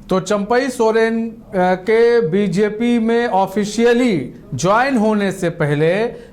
तो चंपई सोरेन के बीजेपी में ऑफिशियली ज्वाइन होने से पहले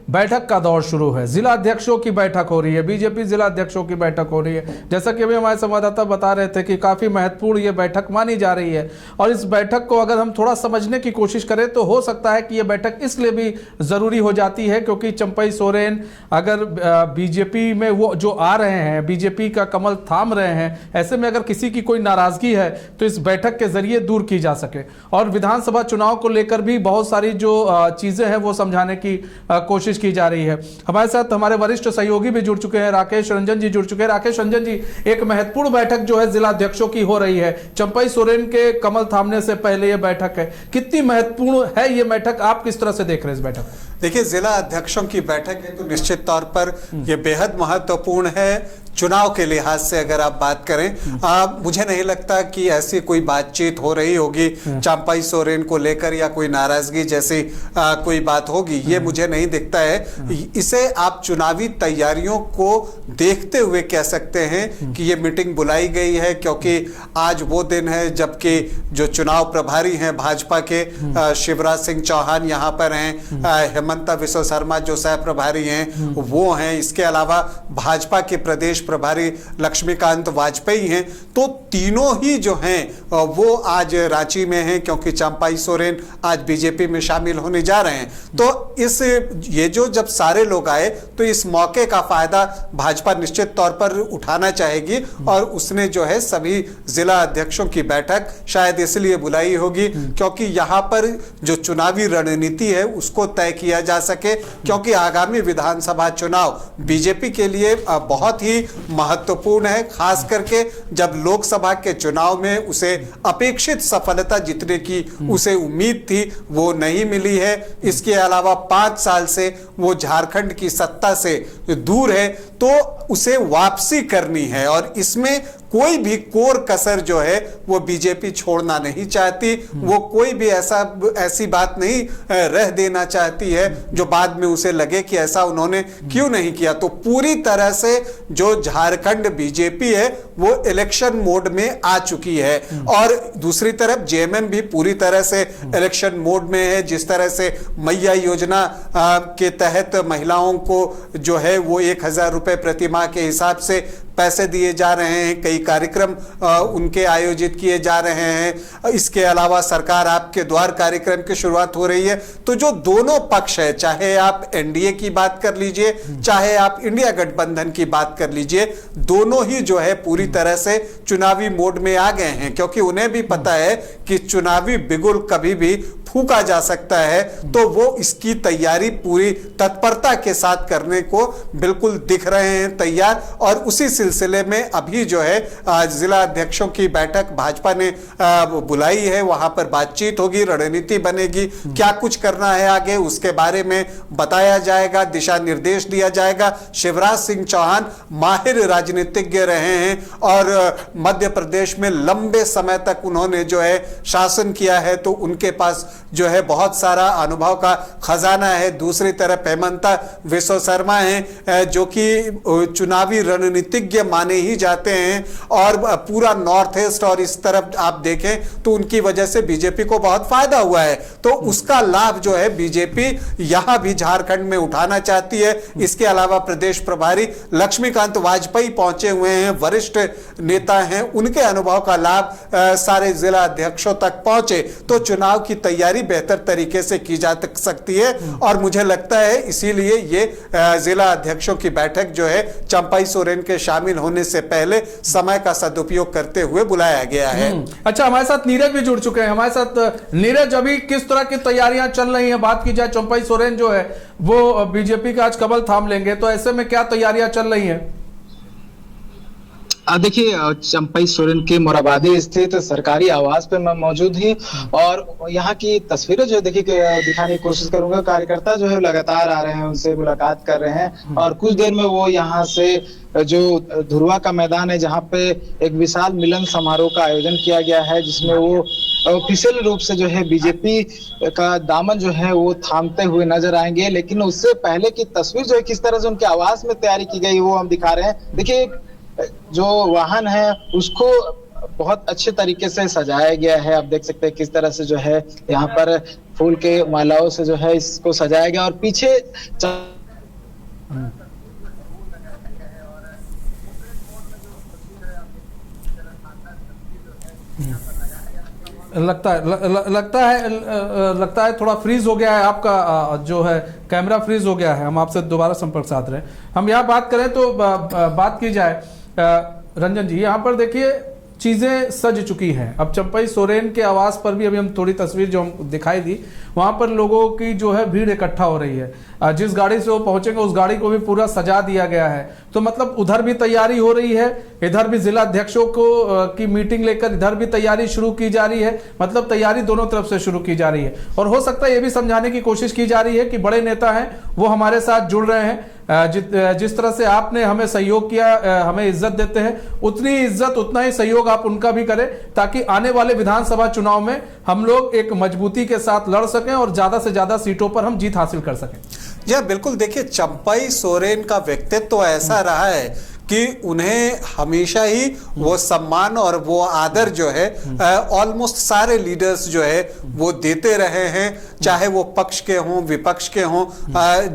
बैठक का दौर शुरू है। जिला अध्यक्षों की बैठक हो रही है, बीजेपी जिला अध्यक्षों की बैठक हो रही है। जैसा कि अभी हमारे संवाददाता बता रहे थे कि काफ़ी महत्वपूर्ण ये बैठक मानी जा रही है। और इस बैठक को अगर हम थोड़ा समझने की कोशिश करें तो हो सकता है कि ये बैठक इसलिए भी ज़रूरी हो जाती है क्योंकि चंपई सोरेन अगर बीजेपी में वो जो आ रहे हैं, बीजेपी का कमल थाम रहे हैं, ऐसे में अगर किसी की कोई नाराज़गी है तो इस बैठक के जरिए दूर की जा सके। और विधानसभा चुनाव को लेकर भी बहुत सारी जो चीज़ें हैं वो समझाने की कोशिश की जा रही है। हमारे साथ हमारे वरिष्ठ सहयोगी भी जुड़ चुके हैं, राकेश रंजन जी जुड़ चुके हैं। राकेश रंजन जी, एक महत्वपूर्ण बैठक जो है जिला अध्यक्षों की हो रही है, चंपई सोरेन के कमल थामने से पहले यह बैठक है, कितनी महत्वपूर्ण है ये बैठक? आप किस तरह से देख रहे हैं इस बैठक? देखिए, जिला अध्यक्षों की बैठक है तो निश्चित तौर पर यह बेहद महत्वपूर्ण है चुनाव के लिहाज से। अगर आप बात करें, मुझे नहीं लगता कि ऐसी कोई बातचीत हो रही होगी चंपई सोरेन को लेकर या कोई नाराजगी जैसी कोई बात होगी, ये मुझे नहीं दिखता है। इसे आप चुनावी तैयारियों को देखते हुए कह सकते हैं कि ये मीटिंग बुलाई गई है, क्योंकि आज वो दिन है जबकि जो चुनाव प्रभारी हैं भाजपा के शिवराज सिंह चौहान यहाँ पर हैं, हेमंता बिस्वा शर्मा जो सह प्रभारी हैं वो हैं, इसके अलावा भाजपा के प्रदेश प्रभारी लक्ष्मीकांत वाजपेयी हैं। तो तीनों ही जो हैं वो आज रांची में हैं, क्योंकि चंपई सोरेन आज बीजेपी में शामिल होने जा रहे हैं। तो ये जो जब सारे लोग आए तो इस मौके का फायदा भाजपा निश्चित तौर पर उठाना चाहेगी और उसने जो है सभी जिला अध्यक्षों की बैठक शायद इसलिए बुलाई होगी क्योंकि यहां पर जो चुनावी रणनीति है उसको तय किया जा सके, क्योंकि आगामी विधानसभा चुनाव बीजेपी के लिए बहुत ही महत्वपूर्ण है, खास करके जब लोकसभा के चुनाव में उसे अपेक्षित सफलता जितने की उसे उम्मीद थी वो नहीं मिली है। इसके अलावा 5 साल से वो झारखंड की सत्ता से दूर है, तो उसे वापसी करनी है और इसमें कोई भी कोर कसर जो है वो बीजेपी छोड़ना नहीं चाहती। वो कोई भी ऐसी बात नहीं रह देना चाहती है जो बाद में उसे लगे कि ऐसा उन्होंने क्यों नहीं किया। तो पूरी तरह से जो झारखंड बीजेपी है वो इलेक्शन मोड में आ चुकी है और दूसरी तरफ जेएमएम भी पूरी तरह से इलेक्शन मोड में है। जिस तरह से मैया योजना के तहत महिलाओं को जो है वो 1000 रुपए प्रति माह के हिसाब से पैसे दिए जा रहे हैं, कई कार्यक्रम उनके आयोजित किए जा रहे हैं। इसके अलावा सरकार आपके द्वार कार्यक्रम की शुरुआत हो रही है। तो जो दोनों पक्ष है, चाहे आप एनडीए की बात कर लीजिए, चाहे आप इंडिया गठबंधन की बात कर लीजिए, दोनों ही जो है पूरी तरह से चुनावी मोड में आ गए हैं, क्योंकि उन्हें भी पता है कि चुनावी बिगुल कभी भी फूंका जा सकता है। तो वो इसकी तैयारी पूरी तत्परता के साथ करने को बिल्कुल दिख रहे हैं तैयार। और उसी सिलसिले में अभी जो है जिला अध्यक्षों की बैठक भाजपा ने बुलाई है, वहां पर बातचीत होगी, रणनीति बनेगी, क्या कुछ करना है आगे उसके बारे में बताया जाएगा, दिशा निर्देश दिया जाएगा। शिवराज सिंह चौहान माहिर राजनीतिज्ञ रहे हैं और मध्य प्रदेश में लंबे समय तक उन्होंने जो है शासन किया है, तो उनके पास जो है बहुत सारा अनुभव का खजाना है। दूसरी तरफ हेमंता बिस्वा शर्मा हैं जो कि चुनावी रणनीतिज्ञ माने ही जाते हैं और पूरा नॉर्थ ईस्ट और इस तरफ आप देखें तो उनकी वजह से बीजेपी को बहुत फायदा हुआ है। तो उसका लाभ जो है बीजेपी यहां भी झारखंड में उठाना चाहती है। इसके अलावा प्रदेश प्रभारी लक्ष्मीकांत वाजपेयी पहुंचे हुए हैं, वरिष्ठ नेता हैं, उनके अनुभव का लाभ सारे जिला अध्यक्षों तक पहुंचे तो चुनाव की तैयारी बेहतर तरीके से की जा सकती है। और मुझे लगता है इसीलिए ये जिला अध्यक्षों की बैठक जो है चंपई सोरेन के शामिल होने से पहले समय का सदुपयोग करते हुए बुलाया गया है। अच्छा, हमारे साथ नीरज भी जुड़ चुके हैं। हमारे साथ नीरज, अभी किस तरह की तैयारियां चल रही हैं? बात की जाए चंपई सोरेन जो है वो बीजेपी का आज कमल थाम लेंगे, तो ऐसे में क्या तैयारियां चल रही हैं? देखिए, चंपई सोरेन के मोराबादी स्थित सरकारी आवास पे मैं मौजूद ही और यहाँ की तस्वीरें जो देखिए दिखाने की कोशिश करूंगा। कार्यकर्ता जो है लगातार आ रहे हैं, उनसे मुलाकात कर रहे हैं और कुछ देर में वो यहाँ से जो धुरवा का मैदान है जहाँ पे एक विशाल मिलन समारोह का आयोजन किया गया है, जिसमें वो ऑफिशियल रूप से जो है बीजेपी का दामन जो है वो थामते हुए नजर आएंगे। लेकिन उससे पहले की तस्वीर जो है किस तरह से उनके आवास में तैयारी की गई वो हम दिखा रहे हैं। देखिए, जो वाहन है उसको बहुत अच्छे तरीके से सजाया गया है। आप देख सकते हैं किस तरह से जो है यहाँ पर फूल के मालाओं से जो है इसको सजाया गया और पीछे लगता है थोड़ा फ्रीज हो गया है आपका जो है कैमरा फ्रीज हो गया है। हम आपसे दोबारा संपर्क साध रहे हैं। हम यहाँ बात करें तो बात की जाए रंजन जी, यहाँ पर देखिए चीजें सज चुकी हैं। अब चंपई सोरेन के आवास पर भी अभी हम थोड़ी तस्वीर जो हम दिखाई दी, वहां पर लोगों की जो है भीड़ इकट्ठा हो रही है। जिस गाड़ी से वो पहुंचेंगे उस गाड़ी को भी पूरा सजा दिया गया है। तो मतलब उधर भी तैयारी हो रही है, इधर भी जिला अध्यक्षों को की मीटिंग लेकर इधर भी तैयारी शुरू की जा रही है। मतलब तैयारी दोनों तरफ से शुरू की जा रही है और हो सकता है ये भी समझाने की कोशिश की जा रही है कि बड़े नेता हैं वो हमारे साथ जुड़ रहे हैं। जिस तरह से आपने हमें सहयोग किया, हमें इज्जत देते हैं, उतनी इज्जत उतना ही सहयोग आप उनका भी करें ताकि आने वाले विधानसभा चुनाव में हम लोग एक मजबूती के साथ लड़ सकें और ज्यादा से ज्यादा सीटों पर हम जीत हासिल कर सकें। जी बिल्कुल, देखिए चंपई सोरेन का व्यक्तित्व तो ऐसा रहा है कि उन्हें हमेशा ही वो सम्मान और वो आदर जो है ऑलमोस्ट सारे लीडर्स जो है वो देते रहे हैं, चाहे वो पक्ष के हों विपक्ष के हों।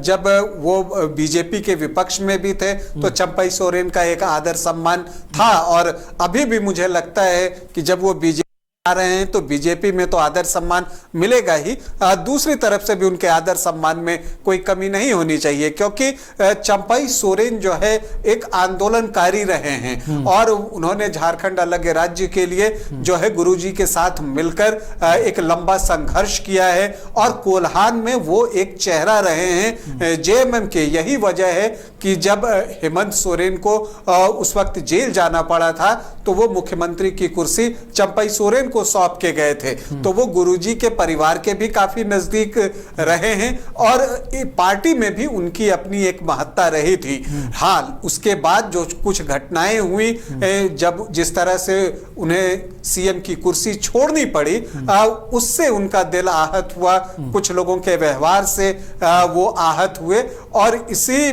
जब वो बीजेपी के विपक्ष में भी थे तो चंपई सोरेन का एक आदर सम्मान था और अभी भी मुझे लगता है कि जब वो बीजेपी आ रहे हैं तो बीजेपी में तो आदर सम्मान मिलेगा ही, दूसरी तरफ से भी उनके आदर सम्मान में कोई कमी नहीं होनी चाहिए क्योंकि चंपई सोरेन जो है एक आंदोलनकारी रहे हैं और उन्होंने झारखंड अलग राज्य के लिए जो है गुरुजी के साथ मिलकर एक लंबा संघर्ष किया है और कोल्हान में वो एक चेहरा रहे हैं जेएमएम के। यही वजह है कि जब हेमंत सोरेन को उस वक्त जेल जाना पड़ा था तो वो मुख्यमंत्री की कुर्सी चंपई सोरेन को सौंप के गए थे। तो वो गुरुजी के परिवार के भी काफी नजदीक रहे हैं और पार्टी में भी उनकी अपनी एक महत्ता रही थी। हाल उसके बाद जो कुछ घटनाएं हुई, जब जिस तरह से उन्हें सीएम की कुर्सी छोड़नी पड़ी, उससे उनका दिल आहत हुआ, कुछ लोगों के व्यवहार से वो आहत हुए और इसी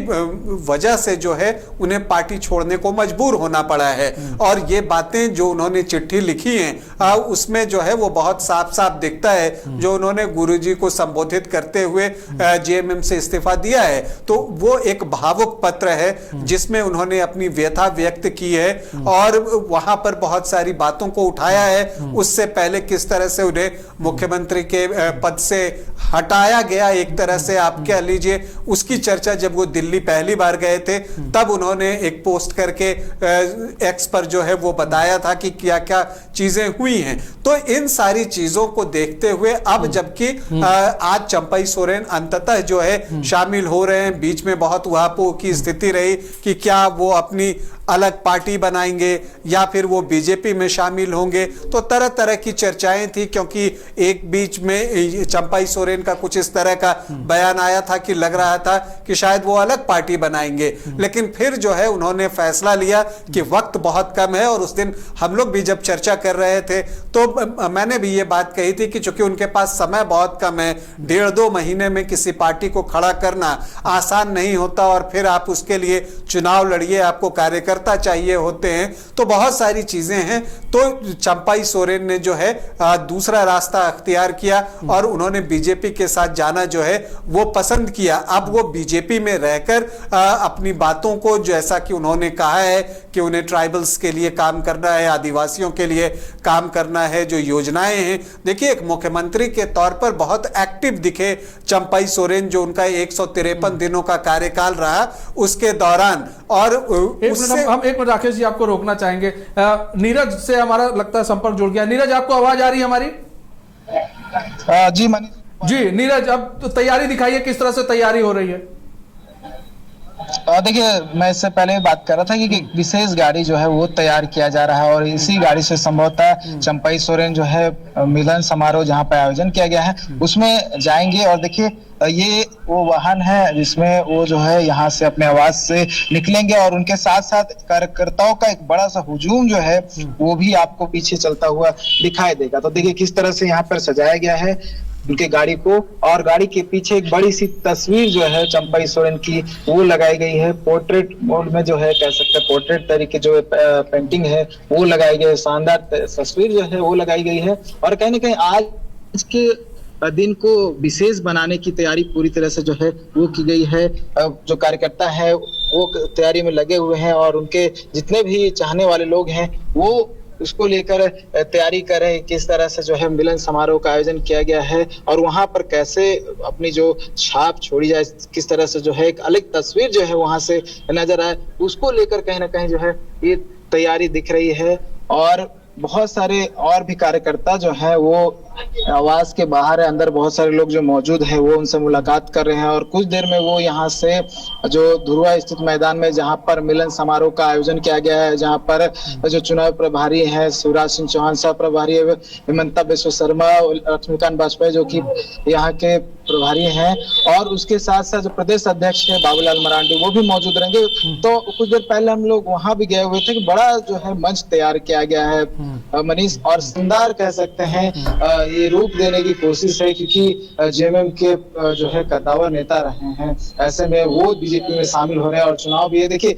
वजह से जो है उन्हें पार्टी छोड़ने को मजबूर होना पड़ा है। और ये बातें जो उन्होंने चिट्ठी लिखी हैं उसमें जो है वो बहुत साफ साफ दिखता है। जो उन्होंने गुरुजी को संबोधित करते हुए जेएमएम से इस्तीफा दिया है तो वो एक भावुक पत्र है जिसमें उन्होंने अपनी व्यथा व्यक्त की है और वहां पर बहुत सारी बातों को उठाया है। उससे पहले किस तरह से उन्हें मुख्यमंत्री के पद से हटाया गया, एक तरह से आप कह लीजिए, उसकी चर्चा जब वो दिल्ली पहली बार गए थे तब उन्होंने एक पोस्ट करके एक्स पर जो है वो बताया था कि क्या क्या चीजें हुई हैं। तो इन सारी चीजों को देखते हुए अब जबकि आज चंपई सोरेन अंततः जो है शामिल हो रहे हैं, बीच में बहुत उहापोह की स्थिति रही कि क्या वो अपनी अलग पार्टी बनाएंगे या फिर वो बीजेपी में शामिल होंगे, तो तरह तरह की चर्चाएं थी क्योंकि एक बीच में चंपई सोरेन का कुछ इस तरह का बयान आया था कि लग रहा था कि शायद वो अलग पार्टी बनाएंगे। लेकिन फिर जो है उन्होंने फैसला लिया कि वक्त बहुत कम है और उस दिन हम लोग भी जब चर्चा कर रहे थे तो मैंने भी ये बात कही थी कि चूंकि उनके पास समय बहुत कम है, 1.5-2 महीने में किसी पार्टी को खड़ा करना आसान नहीं होता और फिर आप उसके लिए चुनाव लड़िए, आपको कार्यकर्ता चाहिए होते हैं, तो बहुत सारी चीजें हैं। तो चंपई सोरेन ने जो है दूसरा रास्ता अख्तियार किया और उन्होंने बीजेपी के साथ जाना जो है वो पसंद किया। अब वो बीजेपी में रहकर अपनी बातों को, जैसा कि उन्होंने कहा है कि उन्हें ट्राइबल्स के लिए काम करना है, आदिवासियों के लिए काम करना है, जो योजनाएं हैं, देखिए एक मुख्यमंत्री के तौर पर बहुत एक्टिव दिखे चंपई सोरेन, जो उनका 153 दिनों का कार्यकाल रहा उसके दौरान। और हम एक मिनट राकेश जी आपको रोकना चाहेंगे, नीरज से हमारा लगता है संपर्क जुड़ गया। नीरज, आपको आवाज आ रही है हमारी? जी मनीष जी नीरज, अब तो तैयारी दिखाइए, किस तरह से तैयारी हो रही है? देखिए, मैं इससे पहले बात कर रहा था कि विशेष गाड़ी जो है वो तैयार किया जा रहा है और इसी गाड़ी से संभवतः चंपई सोरेन जो है मिलन समारोह जहां पर आयोजन किया गया है उसमें जाएंगे। और देखिए ये वो वाहन है जिसमें वो जो है यहाँ से अपने आवास से निकलेंगे और उनके साथ साथ कार्यकर्ताओं का एक बड़ा सा हुजूम जो है वो भी आपको पीछे चलता हुआ दिखाई देगा। तो देखिए किस तरह से यहाँ पर सजाया गया है उनके गाड़ी को, और गाड़ी के पीछे एक बड़ी सी तस्वीर जो है चंपई सोरेन की वो लगाई गई है। पोर्ट्रेट मोड में जो है कह सकते हैं, पोर्ट्रेट तरीके जो पेंटिंग है वो लगाई गई है, शानदार तस्वीर जो है वो लगाई गई है। और कहीं ना कहीं आज के दिन को विशेष बनाने की तैयारी पूरी तरह से जो है वो की गई है। जो कार्यकर्ता है वो तैयारी में लगे हुए हैं, और उनके जितने भी चाहने वाले लोग हैं वो उसको लेकर तैयारी कर रहे हैं, किस तरह से जो है मिलन समारोह का आयोजन किया गया है और वहां पर कैसे अपनी जो छाप छोड़ी जाए, किस तरह से जो है एक अलग तस्वीर जो है वहां से नजर आए, उसको लेकर कहीं ना कहीं जो है ये तैयारी दिख रही है। और बहुत सारे और भी कार्यकर्ता जो हैं वो आवास के बाहर है, अंदर बहुत सारे लोग जो मौजूद हैं वो उनसे मुलाकात कर रहे हैं, और कुछ देर में वो यहाँ से जो धुरवा स्थित मैदान में जहाँ पर मिलन समारोह का आयोजन किया गया है, जहाँ पर जो चुनाव प्रभारी हैं शिवराज सिंह चौहान, सह प्रभारी हिमंता बिस्व शर्मा, लक्ष्मीकांत वाजपेयी जो कि यहाँ के प्रभारी हैं, और उसके साथ साथ जो प्रदेश अध्यक्ष है बाबूलाल मरांडी वो भी मौजूद रहेंगे। तो कुछ देर पहले हम लोग वहां भी गए हुए थे कि बड़ा जो है मंच तैयार किया गया है मनीष, और शानदार कह सकते हैं ये रूप देने की कोशिश है, क्योंकि जेएमएम के जो है कद्दावर नेता रहे हैं, ऐसे में वो बीजेपी में शामिल हो रहे हैं और चुनाव भी है। देखिए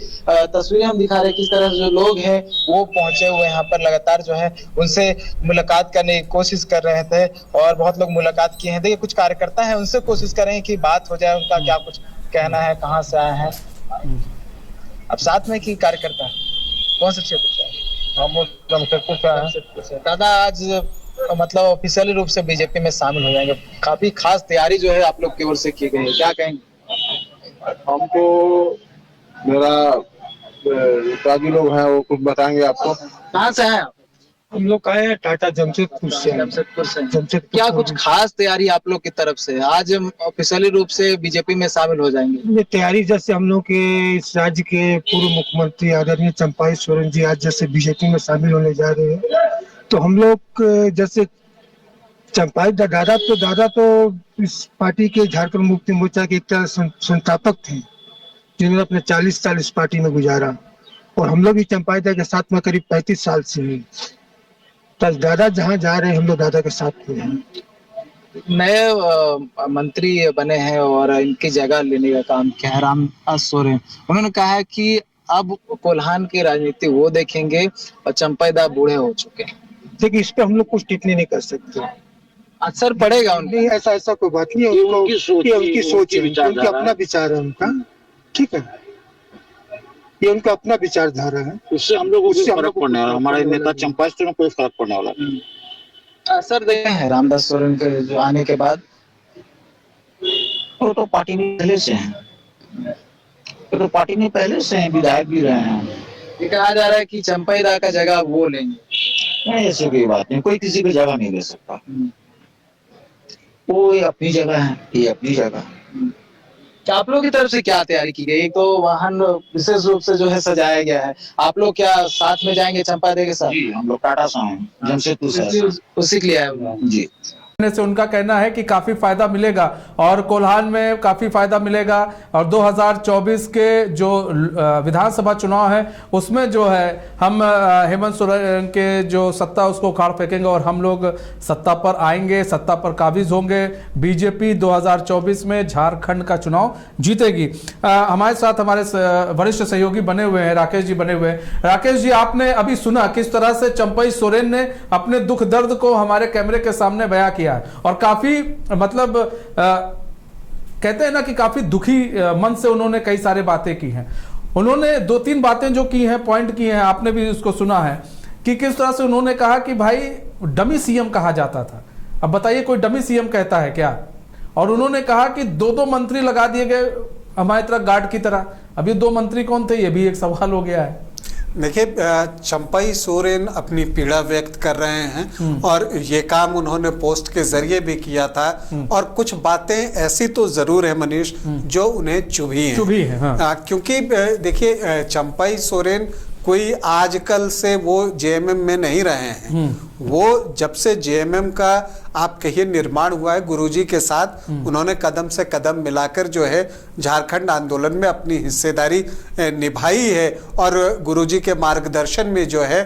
तस्वीरें हम दिखा रहे हैं किस तरह से जो लोग हैं वो पहुंचे हुए यहाँ पर, लगातार जो है उनसे मुलाकात करने की कोशिश कर रहे थे और बहुत लोग मुलाकात किए हैं। देखिए कुछ कार्यकर्ता हैं उनसे कोशिश कर रहे हैं कि बात हो जाए, उनका क्या कुछ कहना है, कहाँ से आए हैं। अब साथ में की कार्यकर्ता कौन से क्षेत्र से है? हम जमशेदपुर से हैं। दादा आज मतलब ऑफिशियली रूप से बीजेपी में शामिल हो जाएंगे, काफी खास तैयारी जो है आप लोग की ओर से की गई है, क्या कहेंगे? हमको मेरा पिताजी लोग हैं वो कुछ बताएंगे आपको। कहाँ से हैं आप? हम लोग आए हैं टाटा जमशेदपुर से। जमशेदपुर क्या कुछ खास तैयारी आप लोग की तरफ से? आज हम ऑफिशियली रूप से बीजेपी में शामिल हो जाएंगे। ये तैयारी जैसे हम लोग के इस राज्य के पूर्व मुख्यमंत्री आदरणीय चंपाई सोरेन जी आज जैसे बीजेपी में शामिल होने जा रहे हैं, तो हम लोग जैसे चंपाई दादा तो इस पार्टी के झारखंड मुक्ति मोर्चा के एक तरह संस्थापक थे, जिन्होंने अपने 40 साल इस पार्टी में गुजारा, और हम लोग भी चंपाई दा के साथ में करीब 35 साल से हैं। तो दादा जहाँ जा रहे हैं हम लोग दादा के साथ में हैं। नए मंत्री बने हैं और इनकी जगह लेने का काम किया है रामदास सोरेन। उन्होंने कहा है कि अब कोल्हान की राजनीति वो देखेंगे और चंपाई दा बूढ़े हो चुके हैं। देखिए इस पे हम लोग कुछ टिप्पणी नहीं कर सकते, असर पड़ेगा उनके। नहीं ऐसा कोई बात नहीं है, उनकी सोच है, उनका अपना विचार है उनका, ठीक है, ये उनका अपना विचारधारा है, उससे हम लोग फर्क पड़ने वाला, हमारा नेता चंपाई सोरेन में कोई फर्क पड़ने वाला नहीं। असर देखे हैं रामदास सोरेन के जो आने के बाद? वो तो पार्टी में पहले से हैं, तो पार्टी में पहले से हैं, विधायक भी रहे हैं। ये कहा जा रहा है कि चंपाई दा का जगह वो लेंगे। नहीं ऐसी कोई बात नहीं, कोई किसी की जगह नहीं ले सकता, वो अपनी जगह है, ये अपनी जगह। आप लोगों की तरफ से क्या तैयारी की गई? एक तो वाहन विशेष रूप से जो है सजाया गया है, आप लोग क्या साथ में जाएंगे चंपाई दा के साथ? जी हम लोग टाटा से हैं, जमशेदपुर से उसी के लिए आए हुए हैं। जी। से उनका कहना है कि काफी फायदा मिलेगा और कोल्हान में काफी फायदा मिलेगा, और 2024 के जो विधानसभा चुनाव है उसमें जो है हम हेमंत सोरेन के जो सत्ता उसको उखाड़ फेंकेंगे और हम लोग सत्ता पर आएंगे, सत्ता पर काबिज होंगे। बीजेपी 2024 में झारखंड का चुनाव जीतेगी। हमारे साथ हमारे वरिष्ठ सहयोगी बने हुए हैं, राकेश जी बने हुए हैं। राकेश जी, आपने अभी सुना किस तरह से चंपाई सोरेन ने अपने दुख दर्द को हमारे कैमरे के सामने बयां किया और काफी मतलब कहते हैं ना कि काफी दुखी मन से उन्होंने कई सारे बातें की हैं। उन्होंने 2-3 बातें जो की हैं, पॉइंट की हैं, आपने भी उसको सुना है कि किस तरह से उन्होंने कहा कि भाई डमी सीएम कहा जाता था। अब बताइए कोई डमी सीएम कहता है क्या? और उन्होंने कहा कि 2 मंत्री लगा दिए गए हमारी तरह गार्ड की तरह। अभी 2 मंत्री कौन थे, ये भी एक सवाल हो गया है। देखिए चंपाई सोरेन अपनी पीड़ा व्यक्त कर रहे हैं और ये काम उन्होंने पोस्ट के जरिए भी किया था, और कुछ बातें ऐसी तो जरूर है मनीष जो उन्हें चुभी हैं। हाँ। क्योंकि देखिए चंपाई सोरेन कोई आजकल से वो जेएमएम में नहीं रहे हैं। वो जब से जेएमएम का आप कहिए निर्माण हुआ है, गुरुजी के साथ उन्होंने कदम से कदम मिलाकर जो है झारखंड आंदोलन में अपनी हिस्सेदारी निभाई है और गुरुजी के मार्गदर्शन में जो है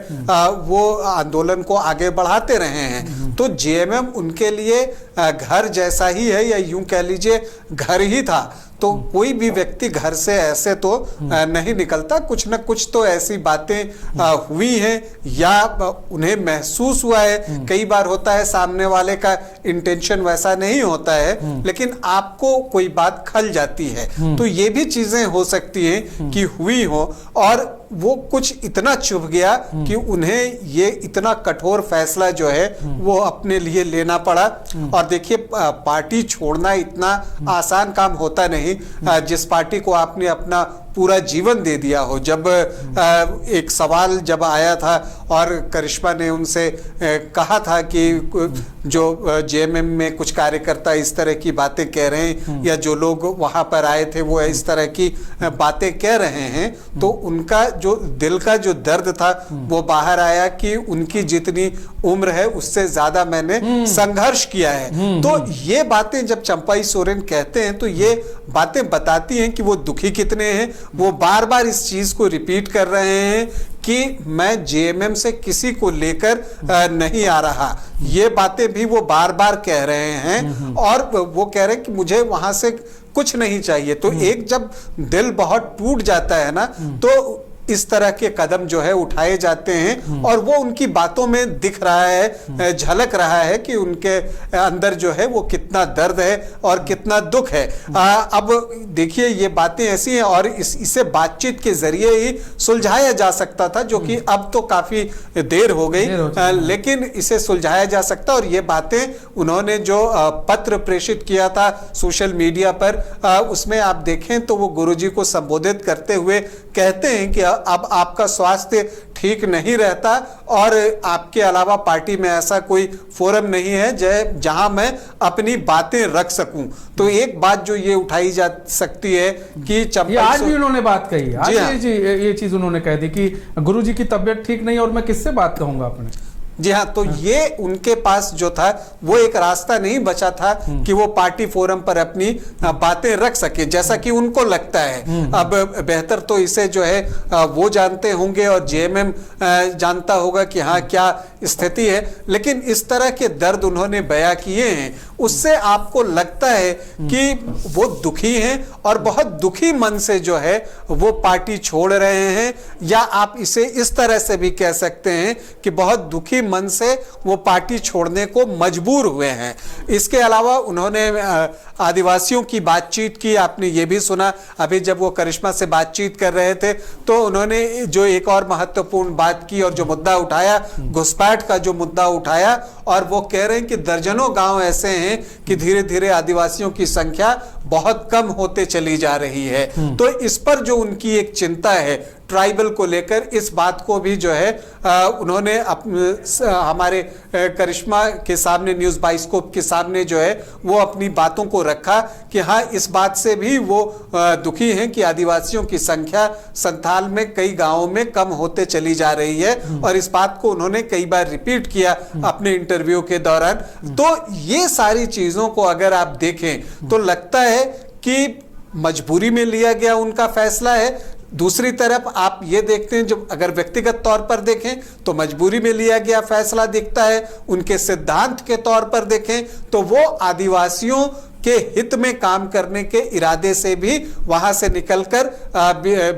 वो आंदोलन को आगे बढ़ाते रहे हैं। तो जेएमएम उनके लिए घर जैसा ही है, या यूं कह लीजिए घर ही था। तो कोई भी व्यक्ति घर से ऐसे तो नहीं निकलता, कुछ न कुछ तो ऐसी बातें हुई हैं या उन्हें महसूस हुआ है। कई बार होता है सामने वाले का इंटेंशन वैसा नहीं होता है, लेकिन आपको कोई बात खल जाती है। तो ये भी चीजें हो सकती हैं कि हुई हो और वो कुछ इतना चुभ गया कि उन्हें ये इतना कठोर फैसला जो है वो अपने लिए लेना पड़ा। और देखिए, पार्टी छोड़ना इतना आसान काम होता नहीं। जिस पार्टी को आपने अपना पूरा जीवन दे दिया हो, जब एक सवाल जब आया था और करिश्मा ने उनसे कहा था कि जो जेएमएम में कुछ कार्यकर्ता इस तरह की बातें कह रहे हैं या जो लोग वहां पर आए थे वो इस तरह की बातें कह रहे हैं, तो उनका जो दिल का जो दर्द था वो बाहर आया कि उनकी जितनी उम्र है उससे ज्यादा मैंने संघर्ष किया है। तो ये बातें जब चंपाई सोरेन कहते हैं तो ये बातें बताती हैं कि वो दुखी कितने हैं। वो बार बार इस चीज को रिपीट कर रहे हैं कि मैं जेएमएम से किसी को लेकर नहीं आ रहा। ये बातें भी वो बार बार कह रहे हैं और वो कह रहे हैं कि मुझे वहां से कुछ नहीं चाहिए। तो एक जब दिल बहुत टूट जाता है ना, तो इस तरह के कदम जो है उठाए जाते हैं और वो उनकी बातों में दिख रहा है, झलक रहा है कि उनके अंदर जो है वो कितना दर्द है और कितना दुख है। अब देखिए, ये बातें ऐसी हैं और इसे बातचीत के जरिए ही सुलझाया जा सकता था, जो कि अब तो काफी देर हो गई, लेकिन इसे सुलझाया जा सकता। और ये बातें उन्होंने जो पत्र प्रेषित किया था सोशल मीडिया पर, उसमें आप देखें तो वो गुरुजी को संबोधित करते हुए कहते हैं कि अब आपका स्वास्थ्य ठीक नहीं रहता और आपके अलावा पार्टी में ऐसा कोई फोरम नहीं है जहां मैं अपनी बातें रख सकूं। तो एक बात जो ये उठाई जा सकती है कि ये आज भी उन्होंने बात कही, आज ये चीज उन्होंने कह दी कि गुरुजी की तबीयत ठीक नहीं और मैं किससे बात कहूंगा अपने। जी हाँ, तो ये उनके पास जो था वो एक रास्ता नहीं बचा था कि वो पार्टी फोरम पर अपनी बातें रख सके जैसा कि उनको लगता है। अब बेहतर तो इसे जो है वो जानते होंगे और जेएमएम जानता होगा कि हाँ क्या स्थिति है, लेकिन इस तरह के दर्द उन्होंने बयां किए हैं, उससे आपको लगता है कि वो दुखी हैं और बहुत दुखी मन से जो है वो पार्टी छोड़ रहे हैं। या आप इसे इस तरह से भी कह सकते हैं कि बहुत दुखी मन से वो पार्टी छोड़ने को मजबूर हुए हैं। इसके अलावा उन्होंने आदिवासियों की बातचीत की, आपने ये भी सुना अभी जब वो करिश्मा से बातचीत कर रहे थे, तो उन्होंने जो एक और महत्वपूर्ण बात की और जो मुद्दा उठाया, घुसपैठ का जो मुद्दा उठाया, और वो कह रहे हैं कि दर्जनों गांव ऐसे हैं कि धीरे धीरे आदिवासियों की संख्या बहुत कम होते चली जा रही है। तो इस पर जो उनकी एक चिंता है ट्राइबल को लेकर, इस बात को भी जो है उन्होंने हमारे करिश्मा के सामने, न्यूज़ बाइस्कोप के सामने जो है वो अपनी बातों को रखा कि हाँ, इस बात से भी वो दुखी हैं कि आदिवासियों की संख्या संथाल में कई गांवों में कम होते चली जा रही है, और इस बात को उन्होंने कई बार रिपीट किया अपने इंटरव्यू के दौरान। तो ये सारी चीजों को अगर आप देखें तो लगता है कि मजबूरी में लिया गया उनका फैसला है। दूसरी तरफ आप ये देखते हैं, जब अगर व्यक्तिगत तौर पर देखें तो मजबूरी में लिया गया फैसला दिखता है। उनके सिद्धांत के तौर पर देखें तो वो आदिवासियों के हित में काम करने के इरादे से भी वहां से निकलकर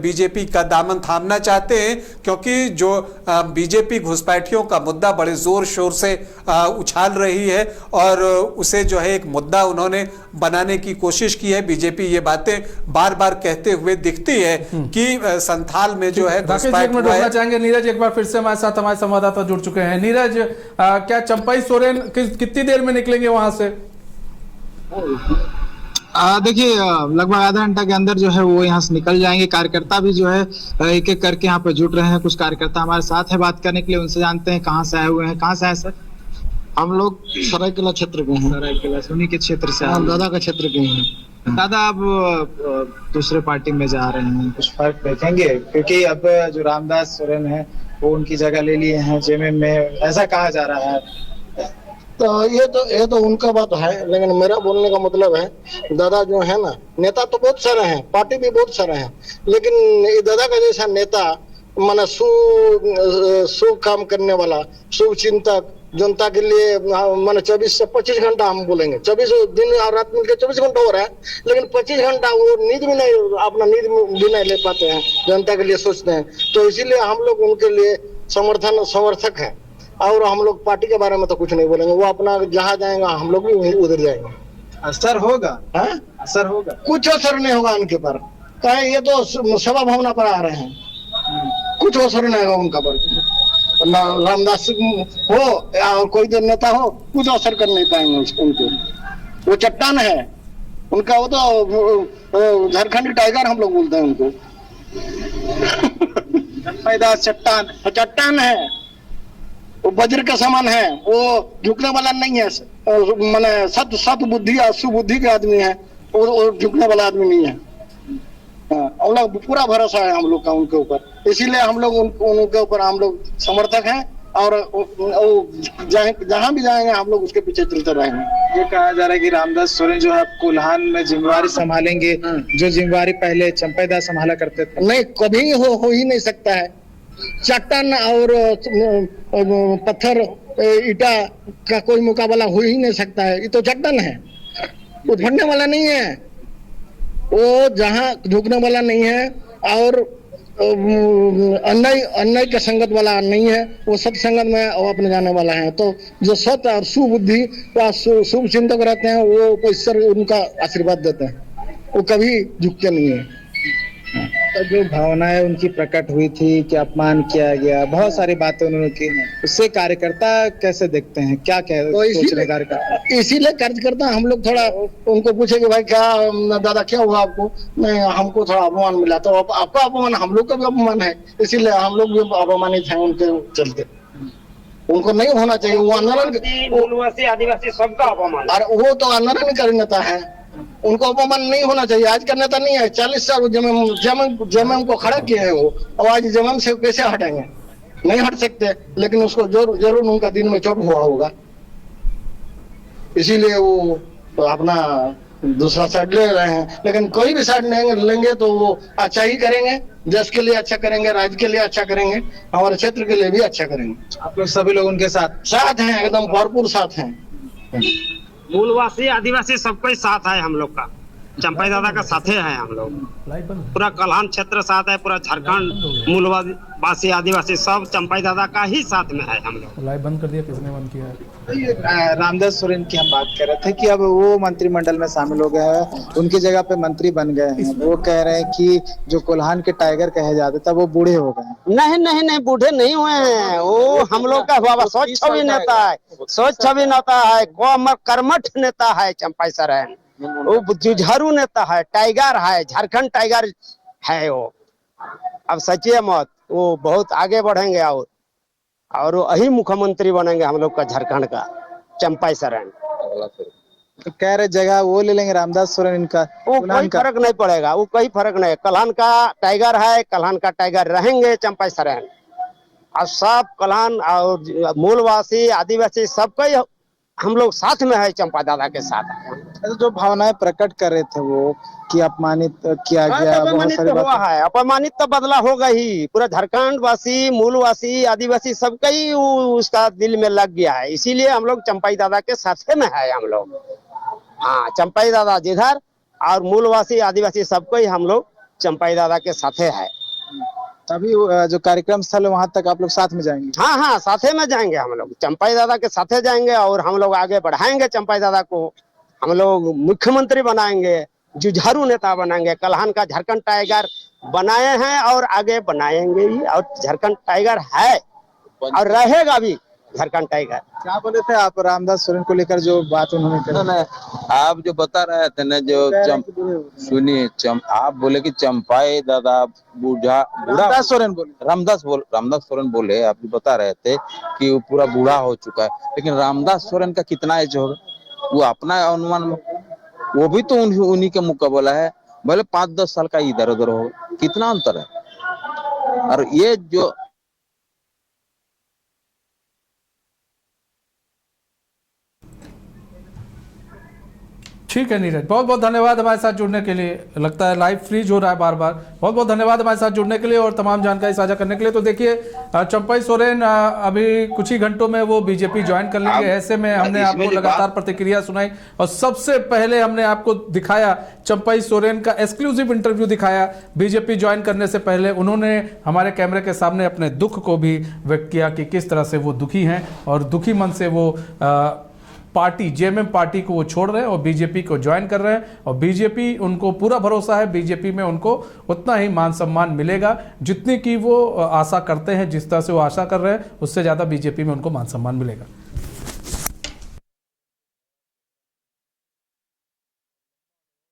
बीजेपी का दामन थामना चाहते हैं, क्योंकि जो बीजेपी घुसपैठियों का मुद्दा बड़े जोर शोर से उछाल रही है और उसे जो है एक मुद्दा उन्होंने बनाने की कोशिश की है। बीजेपी ये बातें बार बार कहते हुए दिखती है कि संथाल में जो है घुसपैठ हुआ है। चाहेंगे नीरज एक बार फिर से हमारे साथ, हमारे संवाददाता जुड़ चुके हैं। नीरज, क्या चंपाई सोरेन कितनी देर में निकलेंगे वहां से? देखिए, लगभग आधा घंटा के अंदर जो है वो यहाँ से निकल जाएंगे। कार्यकर्ता भी जो है एक एक करके यहाँ पे जुट रहे हैं। कुछ कार्यकर्ता हमारे साथ है बात करने के लिए, उनसे जानते हैं कहाँ से आए हुए हैं। कहाँ से आए सर? हम लोग सरायकेला क्षेत्र के हैं। सरायकेला, सोनी के क्षेत्र से, दादा का क्षेत्र के हैं। दादा आप दूसरे पार्टी में जा रहे हैं, कुछ फर्क देखेंगे? क्योंकि अब जो रामदास सोरेन है वो उनकी जगह ले लिए हैं जेएमएम में, ऐसा कहा जा रहा है। तो ये तो उनका बात है, लेकिन मेरा बोलने का मतलब है, दादा जो है ना, नेता तो बहुत सारे हैं, पार्टी भी बहुत सारे हैं, लेकिन ये दादा का जैसा नेता माना शुभ काम करने वाला, शुभ चिंतक, जनता के लिए माना 24 से 25 घंटा हम बोलेंगे, 24 दिन और रात मिलकर 24 घंटा हो रहा है, लेकिन 25 घंटा वो नींद भी नहीं, अपना नींद भी नहीं ले पाते हैं, जनता के लिए सोचते हैं। तो इसीलिए हम लोग उनके लिए समर्थक है, और हम लोग पार्टी के बारे में तो कुछ नहीं बोलेंगे, वो अपना जहाँ जाएगा हम लोग भी वहीं उधर जाएंगे। असर होगा? असर होगा? कुछ असर नहीं होगा उनके पर, कहे ये तो सभा भावना पर आ रहे हैं, कुछ असर नहीं होगा उनका पर। रामदास हो या कोई तो नेता हो, कुछ असर कर नहीं पाएंगे उनको। वो चट्टान है उनका, वो तो झारखंड टाइगर हम लोग बोलते हैं उनको। चट्टान है, वो वज्र का समान है, वो झुकने वाला नहीं है, माने सत बुद्धि और सुबुद्धि के आदमी है, वो झुकने वाला आदमी नहीं है। हम लोग पूरा भरोसा है हम लोग का उनके ऊपर, इसीलिए हम लोग उनके ऊपर हम लोग समर्थक हैं, और जहाँ भी जाएंगे हम लोग उसके पीछे चलते रहेंगे। ये कहा जा रहा है कि रामदास सोरेन जो है कोल्हान में जिम्मेवारी संभालेंगे, जो जिम्मेवारी पहले चंपाईदास संभाला करते थे। नहीं, कभी हो ही नहीं सकता है। चट्टान और पत्थर ईटा का कोई मुकाबला हो ही नहीं सकता है। ये तो चट्टान है, वो झड़ने वाला नहीं है, वो जहाँ झुकने वाला नहीं है, और अन्याय के संगत वाला नहीं है, वो सत्संगत में वो अपने जाने वाला है। तो जो सत और सुबुद्धि व शुभ चिंतक रहते हैं, वो ईश्वर उनका आशीर्वाद देते हैं, वो कभी झुकते नहीं है। तो जो भावनाएं उनकी प्रकट हुई थी कि अपमान किया गया, बहुत सारी बातें उन्होंने की, उससे कार्यकर्ता कैसे देखते हैं, क्या सोच रहे कार्यकर्ता? इसीलिए कार्यकर्ता हम लोग थोड़ा उनको पूछे कि भाई क्या दादा क्या हुआ आपको? नहीं, हमको थोड़ा अपमान मिला। तो आपका अपमान हम लोग का भी अपमान है, इसीलिए हम लोग भी अपमानित हैं उनके चलते। उनको नहीं होना चाहिए, वो आंदोलन आदिवासी सबका अपमान, और वो तो आंदोलनकारी नेता है, उनको अपमान नहीं होना चाहिए। आज का नेता नहीं है, 40 साल जमीन को खड़ा किए हैं वो, और आज जमीन से कैसे हटेंगे? नहीं हट सकते, लेकिन उसको जरूर उनका दिन में चोट हुआ होगा, इसीलिए वो अपना दूसरा साइड ले रहे हैं। लेकिन कोई भी साइड नहीं लेंगे तो वो अच्छा ही करेंगे, देश के लिए अच्छा करेंगे, राज्य के लिए अच्छा करेंगे, हमारे क्षेत्र के लिए भी अच्छा करेंगे। आप लोग सभी लोग उनके साथ हैं, एकदम भरपूर साथ हैं। मूलवासी आदिवासी सबका ही साथ है हम लोग का, चंपाई दादा का साथे है हम लोग, पूरा कल्हान क्षेत्र साथ है, पूरा झारखंड मूलवासी आदिवासी सब चंपाई दादा का ही साथ में है हम लोग। लाइव बंद कर दिया, किसने बंद किया है? रामदास सोरेन की हम बात कर रहे थे कि अब वो मंत्रिमंडल में शामिल हो गए हैं, उनकी जगह पे मंत्री बन गए हैं। वो कह रहे हैं कि जो कोल्हान के टाइगर कहे जाते थे वो बूढ़े हो गए। नहीं, बूढ़े नहीं हुए हैं, वो हम लोग का हुआ सोच छवि नेता है, सोच छवि नेता है, कर्मठ नेता है चंपाई सोरेन, वो जुझारू नेता है, टाइगर है, झारखंड टाइगर है वो। अब सचिए मत, वो बहुत आगे बढ़ेंगे और वही मुख्यमंत्री बनेंगे हम लोग का झारखंड का, चंपाई सोरेन। तो कह रहे जगह वो ले लेंगे रामदास सोरेन इनका, वो कोई फर्क नहीं पड़ेगा, वो कोई फर्क नहीं। कल्हान का टाइगर है, कल्हान का टाइगर रहेंगे चंपाई सोरेन, और सब कल्हान और मूलवासी आदिवासी सबका हम लोग साथ में है, चंपा दादा के साथ। जो भावनाएं प्रकट कर रहे थे वो कि अपमानित किया गया, बहुत सारी हुआ है, अपमानित तो बदला होगा ही, पूरा झारखंड वासी मूलवासी आदिवासी सबका ही उसका दिल में लग गया है, इसीलिए हम लोग चंपाई दादा के साथ में है हम लोग। हाँ, चंपाई दादा जिधर और मूलवासी आदिवासी सबको ही हम लोग चंपाई दादा के साथ है। तभी जो कार्यक्रम स्थल है वहां तक आप लोग साथ में जाएंगे? हाँ, साथे में जाएंगे हम लोग, चंपाई दादा के साथे जाएंगे, और हम लोग आगे बढ़ाएंगे चंपाई दादा को, हम लोग मुख्यमंत्री बनाएंगे, जुझारू नेता बनाएंगे, कल्हान का झारखंड टाइगर बनाए हैं और आगे बनाएंगे ही, और झारखंड टाइगर है और रहेगा भी झारखंड टाइगर। क्या बोले थे आप रामदास सोरेन को लेकर, जो बात उन्होंने कही? आप जो बता रहे थे ना, जो सुनिए, आप बोले कि चंपाई दादा बूढ़ा, रामदास सोरेन बोले, रामदास सोरेन बोले, आप जो बता रहे थे कि वो पूरा बूढ़ा हो चुका है, लेकिन रामदास सोरेन का कितना एज होगा, वो अपना अनुमान में वो भी तो उन्हीं का मुकाबला है, भले 5-10 साल का इधर उधर हो, कितना अंतर है। और ये जो ठीक है नीरज, बहुत बहुत धन्यवाद हमारे साथ जुड़ने के लिए। लगता है लाइव फ्रीज हो रहा है बार बार। बहुत बहुत धन्यवाद हमारे साथ जुड़ने के लिए और तमाम जानकारी साझा करने के लिए। तो देखिए चंपाई सोरेन अभी कुछ ही घंटों में वो बीजेपी ज्वाइन कर लेंगे। ऐसे में हमने आपको लगातार प्रतिक्रिया सुनाई और सबसे पहले हमने आपको दिखाया चंपाई सोरेन का एक्सक्लूसिव इंटरव्यू दिखाया बीजेपी ज्वाइन करने से पहले। उन्होंने हमारे कैमरे के सामने अपने दुख को भी व्यक्त किया कि किस तरह से वो दुखी हैं और दुखी मन से वो पार्टी जेएमएम पार्टी को वो छोड़ रहे हैं और बीजेपी को ज्वाइन कर रहे हैं। और बीजेपी, उनको पूरा भरोसा है बीजेपी में उनको उतना ही मान सम्मान मिलेगा जितनी की वो आशा करते हैं, जिस तरह से वो आशा कर रहे हैं उससे ज़्यादा बीजेपी में उनको मान सम्मान मिलेगा।